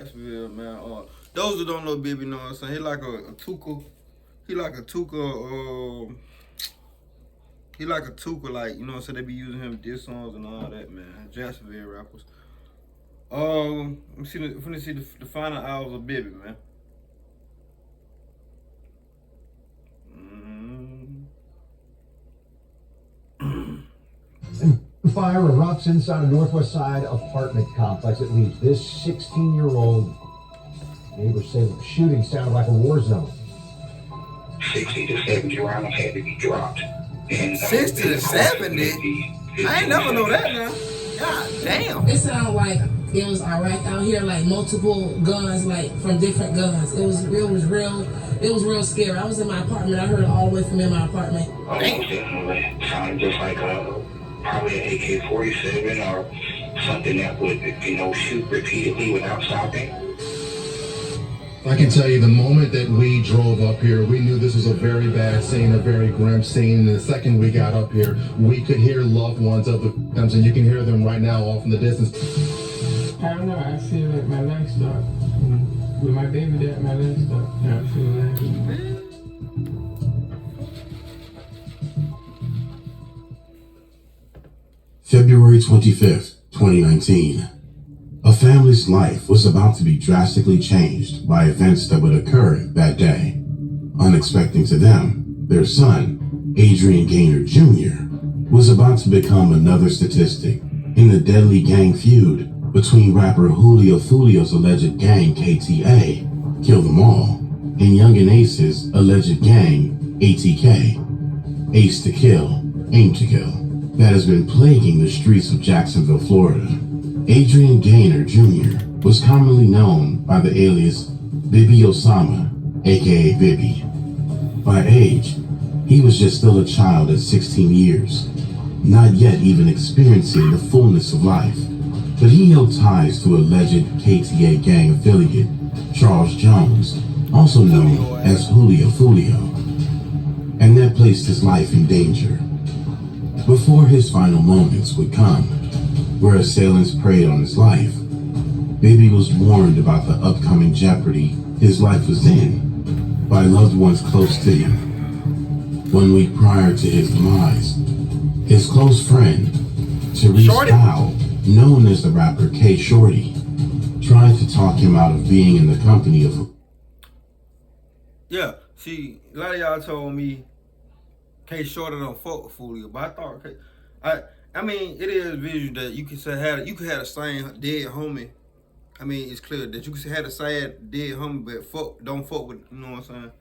Jacksonville, man. Those who don't know Bibby, know what I'm saying? He like a tuka. He like a tuka. He like a tuka, like, you know what I'm saying? They be using him diss songs and all that, man. Jacksonville rappers. Let me see the final hours of Bibby, man. Fire erupts inside a Northwest Side apartment complex. It leaves this 16-year-old. Neighbors say the shooting sounded like a war zone. 60 to 70 rounds had to be dropped. And 60 to 70? I ain't never know that now. God damn. It sounded like it was Iraq out here, like multiple guns, like from different guns. It was real scary. I was in my apartment. I heard it all the way from in my apartment. Oh, definitely. Sounded just like probably an AK-47 or something that would, shoot repeatedly without stopping. I can tell you the moment that we drove up here, we knew this was a very bad scene, a very grim scene. And the second we got up here, we could hear loved ones of the victims, and you can hear them right now off in the distance. I don't know, I feel like my life stopped. With my baby dad, my life stopped. And I feel like... February 25th, 2019. A family's life was about to be drastically changed by events that would occur that day. Unexpected to them, their son, Adrian Gaynor Jr., was about to become another statistic in the deadly gang feud between rapper Julio Fulio's alleged gang KTA, Kill Them All, and Young and Ace's alleged gang ATK, Ace to Kill, Aim to Kill, that has been plaguing the streets of Jacksonville, Florida. Adrian Gaynor Jr. was commonly known by the alias Bibby Osama, aka Bibby. By age, he was just still a child at 16 years, not yet even experiencing the fullness of life. But he held ties to alleged KTA gang affiliate, Charles Jones, also known as Julio Fulio, and that placed his life in danger. Before his final moments would come, where assailants preyed on his life, Bibby was warned about the upcoming jeopardy his life was in by loved ones close to him. 1 week prior to his demise, his close friend, Therese Powell, known as the rapper K Shorty, tried to talk him out of being in the company of... Yeah, see, a lot of y'all told me K Shorty don't fuck with Fulio, but I thought I mean, it is visual that you could say you could have the same dead homie. I mean, it's clear that you could have the same dead homie, but don't fuck with, you know what I'm saying,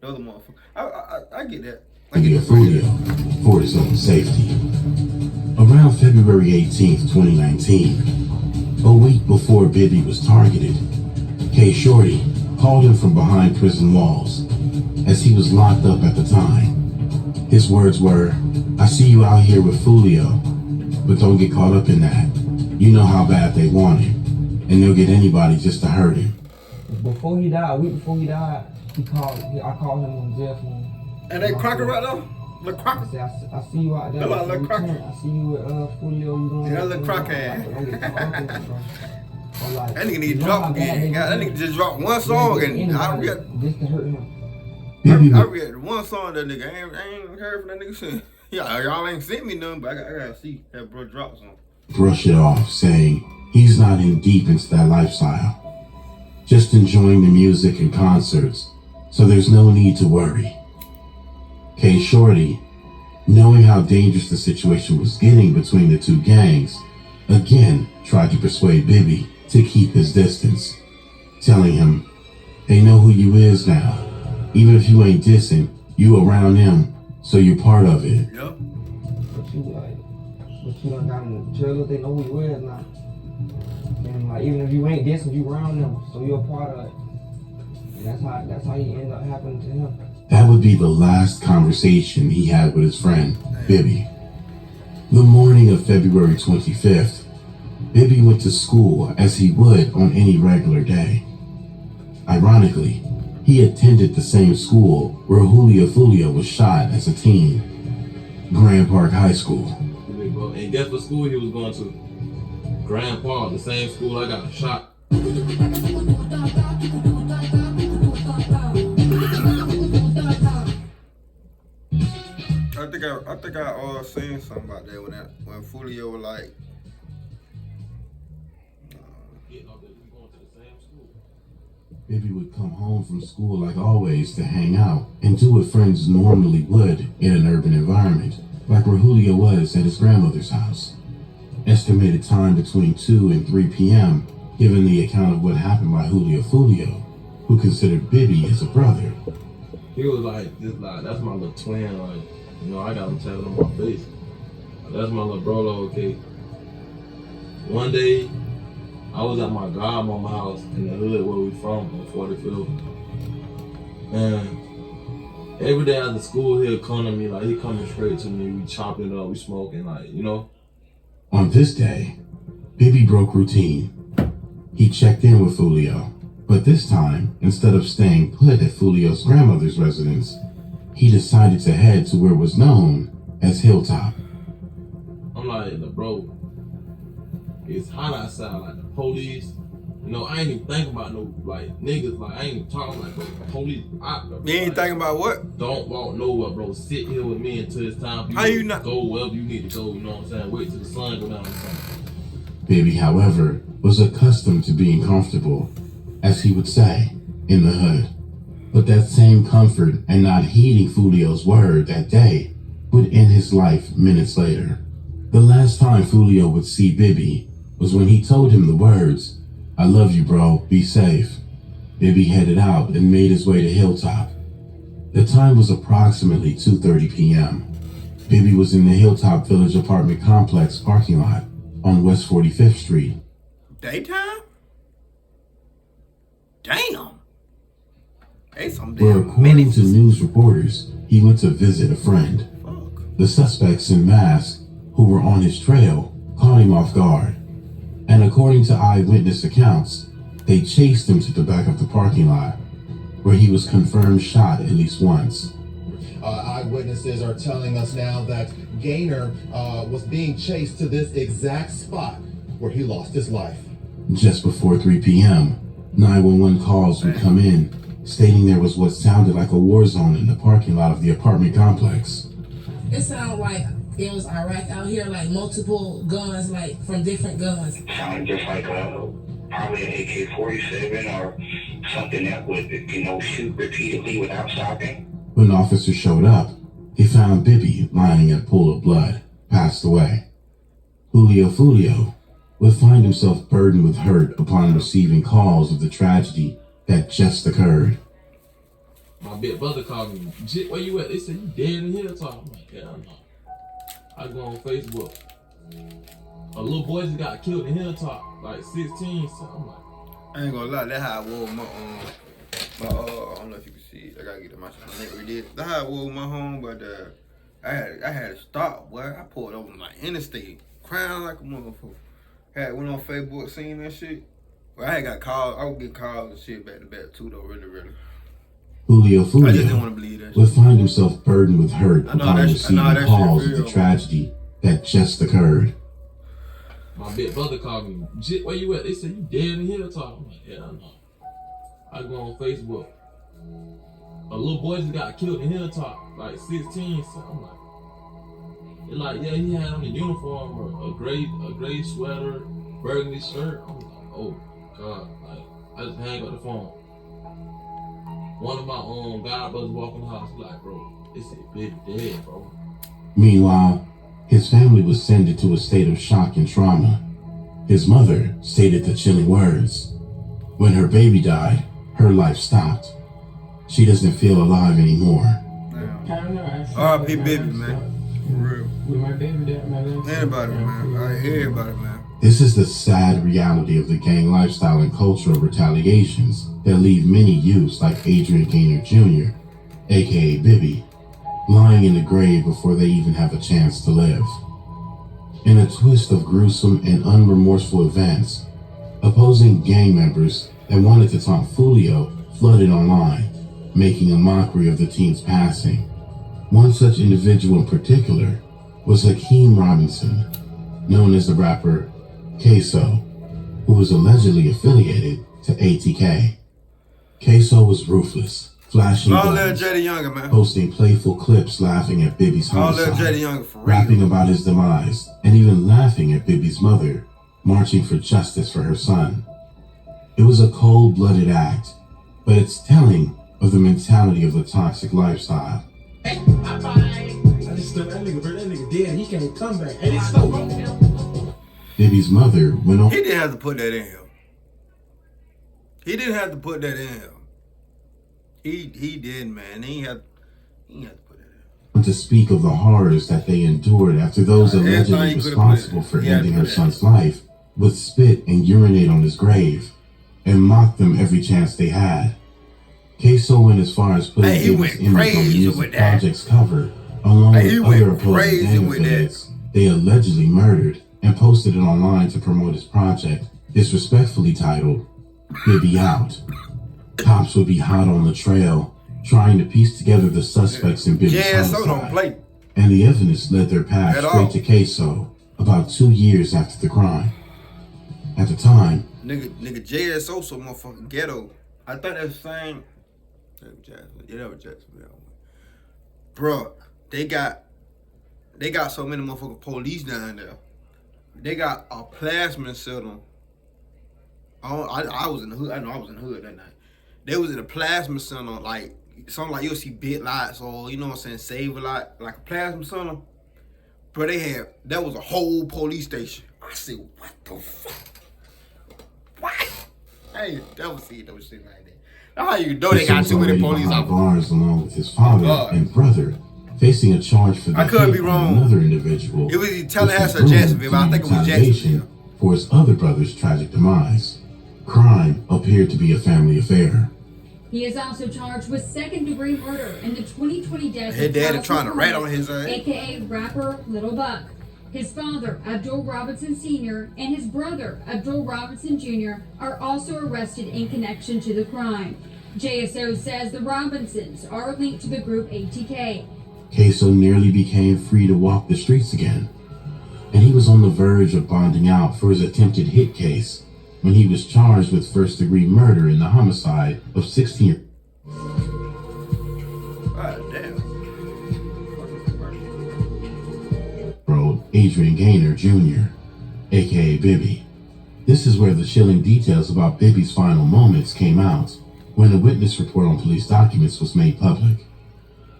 the other motherfucker. I get that. I get Fulio for his own safety. Around February 18th, 2019, a week before Bibby was targeted, K Shorty called him from behind prison walls as he was locked up at the time. His words were, "I see you out here with Fulio, but don't get caught up in that. You know how bad they want him, and they'll get anybody just to hurt him." Before he died, a week before he died, I called him on jail phone. And they cracker right now? Look cracker. I said, I see you out there. Look cracker. I see you with Fulio. You don't yeah, look cracker. That nigga need to drop again. That nigga just dropped one song and I read. Just to hurt him. I read one song that nigga. I ain't heard from that nigga since. Yeah, y'all ain't sent me none, but I gotta see that bro drop something. Brush it off, saying he's not in deep into that lifestyle. Just enjoying the music and concerts, so there's no need to worry. K Shorty, knowing how dangerous the situation was getting between the two gangs, again tried to persuade Bibby to keep his distance, telling him, "They know who you is now. Even if you ain't dissing, you around them, so you're part of it." Yep. But you done got in the jail, they know who you is now. And like, even if you ain't dissing, you around them, so you're a part of it. And that's how he ended up happening to him. That would be the last conversation he had with his friend, Bibby. The morning of February 25th, Bibby went to school as he would on any regular day. Ironically, he attended the same school where Julio Fulio was shot as a teen, Grand Park High School. And guess what school he was going to? Grand Park, the same school I got shot. think I seen something about that when Fulio was like, Bibby would come home from school like always to hang out and do what friends normally would in an urban environment, like where Julio was at his grandmother's house. Estimated time between 2 and 3 p.m., given the account of what happened by Julio Fulio, who considered Bibby as a brother. He was like, that's my little twin, like, I got him tatted on my face. That's my little brolo, okay? One day, I was at my godmama house in the hood where we from, on 45th. And every day after school, he'll come to me, like, he coming straight to me, we chopping it up, we smoking, like, On this day, Bibby broke routine. He checked in with Fulio, but this time, instead of staying put at Fulio's grandmother's residence, he decided to head to where was known as Hilltop. I'm like, bro, it's hot outside, like the police. I ain't even thinking about no, like, niggas, like, I ain't even talking like, bro, the police out there. you ain't thinking about what? Don't walk nowhere, bro. Sit here with me until it's time for you to go wherever you need to go, you know what I'm saying? Wait till the sun go down or something. Bibby, however, was accustomed to being comfortable, as he would say, in the hood. But that same comfort and not heeding Fulio's word that day would end his life minutes later. The last time Fulio would see Bibby was when he told him the words, "I love you, bro, be safe." Bibby headed out and made his way to Hilltop. The time was approximately 2:30 p.m. Bibby was in the Hilltop Village apartment complex parking lot on West 45th Street. Daytime? Damn. Hey, some Where, damn according minutes. to news reporters, he went to visit a friend. Fuck. The suspects in masks who were on his trail caught him off guard. And according to eyewitness accounts, they chased him to the back of the parking lot, where he was confirmed shot at least once. Eyewitnesses are telling us now that Gaynor was being chased to this exact spot where he lost his life. Just before 3 p.m., 911 calls would come in, stating there was what sounded like a war zone in the parking lot of the apartment complex. It sounded like it was Iraq out here, like multiple guns, like from different guns. Sounded just like probably an AK-47 or something that would, shoot repeatedly without stopping. When officers showed up, they found Bibby lying in a pool of blood, passed away. Julio Fulio would find himself burdened with hurt upon receiving calls of the tragedy that just occurred. My big brother called me, "Jit, where you at?" They said, "You dead in Hilltop." I'm like, "Hell no." I go on Facebook. A little boy just got killed in Hilltop, like 16. So I'm like, I ain't gonna lie, that's how I wore my I don't know if you can see it. I gotta get it my neck redid. That's how I wore my home, but I had to stop, boy. I pulled over my interstate, crying like a motherfucker. Went on Facebook, seen that shit. Well, I had got calls. I would get calls and shit back to back too, though. Really. Julio I just didn't Fulio want to believe that would shit. find himself burdened with hurt upon receiving that calls shit of the real. tragedy that just occurred. my big brother called me, "Jit, where you at?" They said, "You dead in Hilltop." I'm like, "Hell no." I go on Facebook. A little boy just got killed in Hilltop, like 16. So I'm like, they're like, "Yeah, he had on a uniform or a gray sweater, burgundy shirt." I'm like, "Oh God!" Like, I just hang up the phone. One of my god brothers walk in the house, like, "Bro, they said Bibby dead, bro." Meanwhile, his family was sent into a state of shock and trauma. His mother stated the chilling words, "When her baby died, her life stopped. She doesn't feel alive anymore." R.I.P. Bibby, man. For real. With my baby dad, man. Everybody, man. Everybody, man. This is the sad reality of the gang lifestyle and culture of retaliations that leave many youths like Adrian Gaynor Jr., aka Bibby, lying in the grave before they even have a chance to live. In a twist of gruesome and unremorseful events, opposing gang members that wanted to taunt Fulio flooded online, making a mockery of the teen's passing. One such individual in particular was Hakeem Robinson, known as the rapper Queso, who was allegedly affiliated to ATK. Queso was ruthless, flashing Long live guns, Jada Younger, man. posting playful clips laughing at Bibby's Long live homicide, Jada Younger for real. rapping about his demise, and even laughing at Bibby's mother, marching for justice for her son. It was a cold-blooded act, but it's telling of the mentality of the toxic lifestyle. That nigga dead. He can't come back. And it's so. Bibby's mother went on. He didn't have to put that in him. He didn't have to put that in him. He did, man. He had to put that in. To speak of the horrors that they endured after those allegedly responsible for ending her son's life would spit and urinate on his grave and mock them every chance they had. Queso went as far as putting Bibby's image on the music project's cover, along with other opposing gang affiliates they allegedly murdered, and posted it online to promote his project, disrespectfully titled Bibby Out. Cops would be hot on the trail, trying to piece together the suspects in Bibby's homicide, and the evidence led their path straight to Queso about 2 years after the crime. At the time, nigga JSO so motherfucking ghetto. I thought that was the same. Yeah, that was Jacksonville. Bruh, they got so many motherfucking police down there. They got a plasma center. I was in the hood. I know I was in the hood that night. They was in a plasma center, like something like you'll see bit lights or, you know what I'm saying, save a lot, like a plasma center. Bro, that was a whole police station. I said, what the fuck? What? I ain't never seen no shit like that. How you know they got too many police officers? Bars along with his father and brother, facing a charge for the could be wrong. Another individual. It was Tallahassee or Jacksonville, but I think it was Jacksonville. For his other brother's tragic demise. Crime appeared to be a family affair. He is also charged with second-degree murder in the 2020 death his dad trying to rat on his ass, aka rapper Little Buck. His father, Abdul Robinson Sr., and his brother, Abdul Robinson Jr., are also arrested in connection to the crime. JSO says the Robinsons are linked to the group ATK. Queso nearly became free to walk the streets again, and he was on the verge of bonding out for his attempted hit case when he was charged with first-degree murder in the homicide of 16. Adrian Gaynor Jr., aka Bibby. This is where the chilling details about Bibby's final moments came out when a witness report on police documents was made public.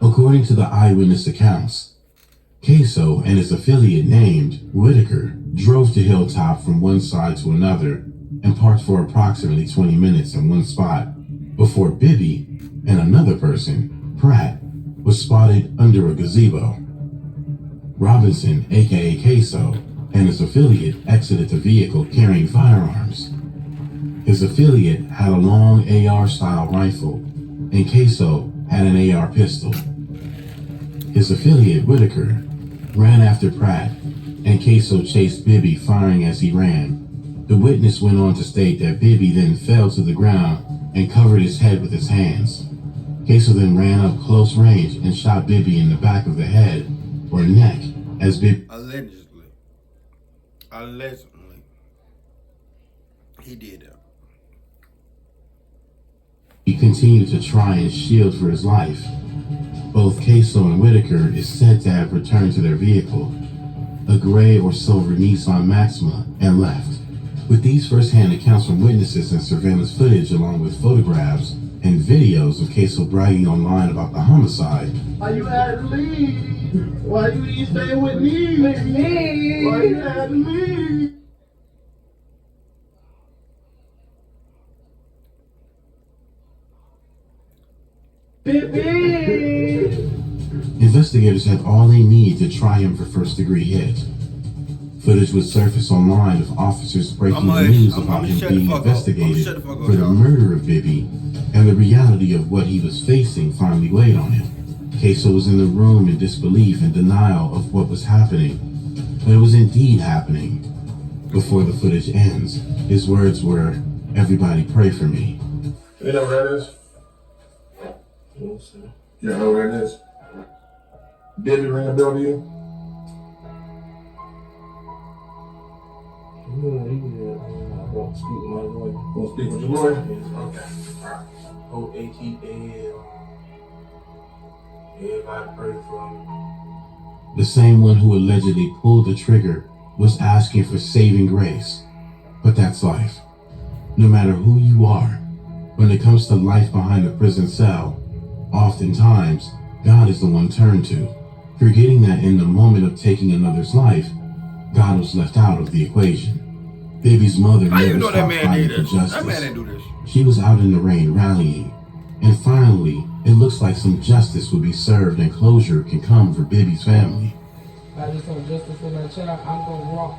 According to the eyewitness accounts, Queso and his affiliate named Whitaker drove to Hilltop from one side to another and parked for approximately 20 minutes in one spot before Bibby and another person, Pratt, was spotted under a gazebo. Robinson, aka Queso, and his affiliate exited the vehicle carrying firearms. His affiliate had a long AR-style rifle, and Queso had an AR pistol. His affiliate, Whitaker, ran after Pratt, and Queso chased Bibby, firing as he ran. The witness went on to state that Bibby then fell to the ground and covered his head with his hands. Queso then ran up close range and shot Bibby in the back of the head or neck as Bibby allegedly he did that. He continued to try and shield for his life. Both Queso and Whitaker is said to have returned to their vehicle, a gray or silver Nissan Maxima, and left. With these first-hand accounts from witnesses and surveillance footage along with photographs and videos of Queso bragging online about the homicide. Why you had to leave? Why you stay with me? With me? Why you had to leave? Bibby! Investigators had all they need to try him for first-degree hit. Footage would surface online of officers breaking the news about him being investigated for the murder of Bibby, and the reality of what he was facing finally weighed on him. Queso was in the room in disbelief and denial of what was happening, but it was indeed happening. Before the footage ends, his words were, "Everybody pray for me." You know what that is? You know what that is? Bibby ring a bell to you? I won't speak with my lawyer. Won't speak with your lawyer? Okay. Alright. OATL. everybody pray for me. The same one who allegedly pulled the trigger was asking for saving grace. But that's life. No matter who you are, when it comes to life behind the prison cell, oftentimes God is the one turned to, forgetting that in the moment of taking another's life, God was left out of the equation. Bibby's mother How you never know that stopped man fighting did for this? That man justice. didn't do this. She was out in the rain rallying, and finally, it looks like some justice will be served and closure can come for Bibby's family. I just want justice for my child. I'm gonna walk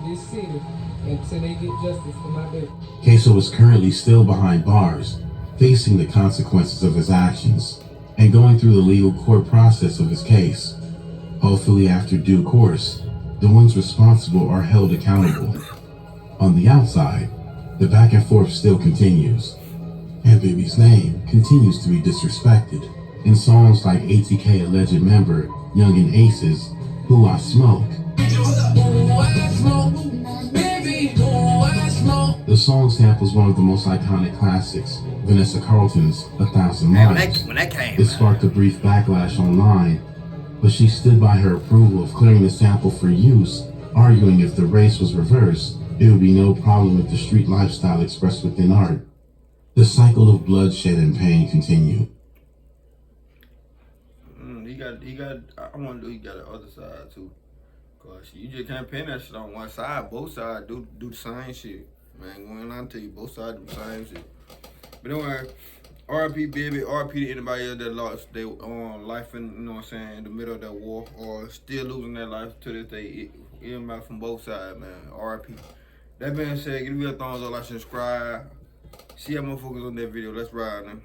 this city until they get justice for my baby. Queso is currently still behind bars, facing the consequences of his actions, and going through the legal court process of his case. Hopefully, after due course, the ones responsible are held accountable. On the outside, the back and forth still continues, and Bibby's name continues to be disrespected in songs like ATK alleged member Youngin Aces, Who I Smoke. The song samples one of the most iconic classics, Vanessa Carlton's 1,000 Miles. When that came, It sparked a brief backlash online, but she stood by her approval of clearing the sample for use, arguing if the race was reversed, it would be no problem with the street lifestyle expressed within art. The cycle of bloodshed and pain continued. I want to do, he got the other side too. Cause you just can't pin that shit on one side. Both sides do the same shit. Man, going on to you, both sides do the same shit. But anyway, RP Bibby, RP to anybody else that lost their life in, you know what I'm saying, in the middle of that war, or still losing their life to this day. Anybody from both sides, man. RP. That being said, give me a thumbs up, like, subscribe. See how motherfuckers on that video. Let's ride, man.